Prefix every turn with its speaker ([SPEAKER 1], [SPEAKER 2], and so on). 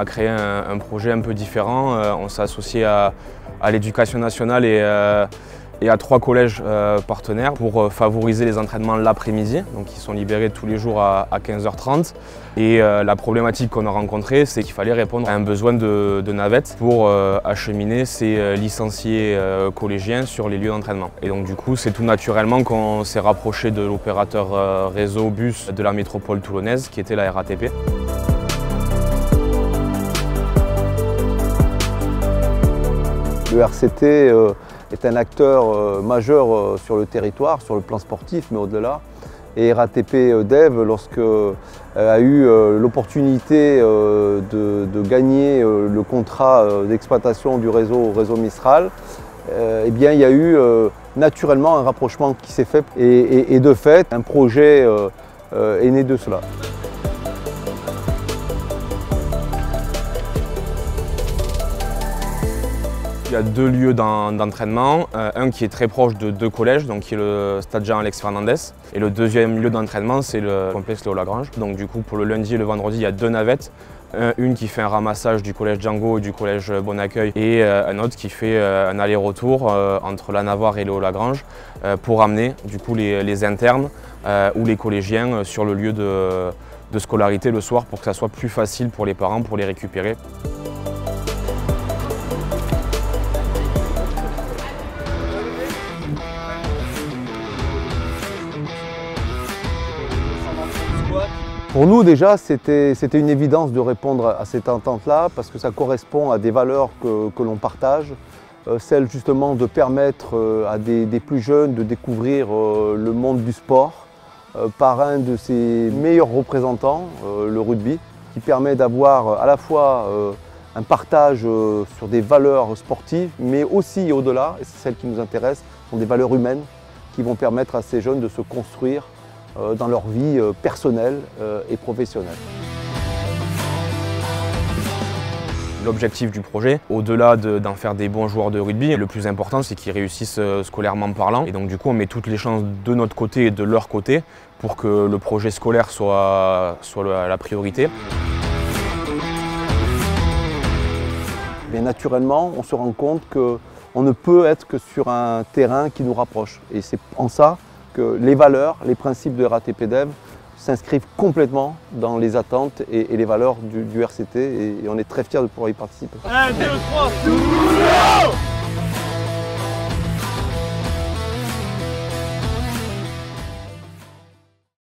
[SPEAKER 1] a créé un projet un peu différent. On s'est associé à l'Éducation nationale et à 3 collèges partenaires pour favoriser les entraînements l'après-midi. Donc ils sont libérés tous les jours à 15h30. Et la problématique qu'on a rencontrée, c'est qu'il fallait répondre à un besoin de navettes pour acheminer ces licenciés collégiens sur les lieux d'entraînement. Et donc du coup, c'est tout naturellement qu'on s'est rapproché de l'opérateur réseau bus de la métropole toulonnaise, qui était la RATP.
[SPEAKER 2] Le RCT est un acteur majeur sur le territoire, sur le plan sportif, mais au-delà. Et RATP Dev, lorsque a eu l'opportunité de gagner le contrat d'exploitation du réseau Mistral, eh bien, il y a eu naturellement un rapprochement qui s'est fait et de fait, un projet est né de cela.
[SPEAKER 1] Il y a 2 lieux d'entraînement, un qui est très proche de 2 collèges, donc qui est le stade Jean-Alex Fernandez. Et le deuxième lieu d'entraînement, c'est le complexe Léo Lagrange. Donc du coup, pour le lundi et le vendredi, il y a 2 navettes. Une qui fait un ramassage du collège Django et du collège Bon Accueil, et un autre qui fait un aller-retour entre la Navarre et Léo Lagrange pour amener du coup les internes ou les collégiens sur le lieu de scolarité le soir, pour que ça soit plus facile pour les parents pour les récupérer.
[SPEAKER 2] Pour nous déjà, c'était une évidence de répondre à cette entente-là, parce que ça correspond à des valeurs que l'on partage, celle justement de permettre à des plus jeunes de découvrir le monde du sport par un de ses meilleurs représentants, le rugby, qui permet d'avoir à la fois un partage sur des valeurs sportives, mais aussi et au-delà, et c'est celle qui nous intéresse, sont des valeurs humaines qui vont permettre à ces jeunes de se construire dans leur vie personnelle et professionnelle.
[SPEAKER 1] L'objectif du projet, au-delà d'en faire des bons joueurs de rugby, le plus important, c'est qu'ils réussissent scolairement parlant. Et donc du coup, on met toutes les chances de notre côté et de leur côté pour que le projet scolaire soit la priorité.
[SPEAKER 2] Mais naturellement, on se rend compte qu'on ne peut être que sur un terrain qui nous rapproche. Et c'est en ça que les valeurs, les principes de RATP Dev s'inscrivent complètement dans les attentes et les valeurs du RCT, et on est très fiers de pouvoir y participer.
[SPEAKER 3] 1, 2, 3,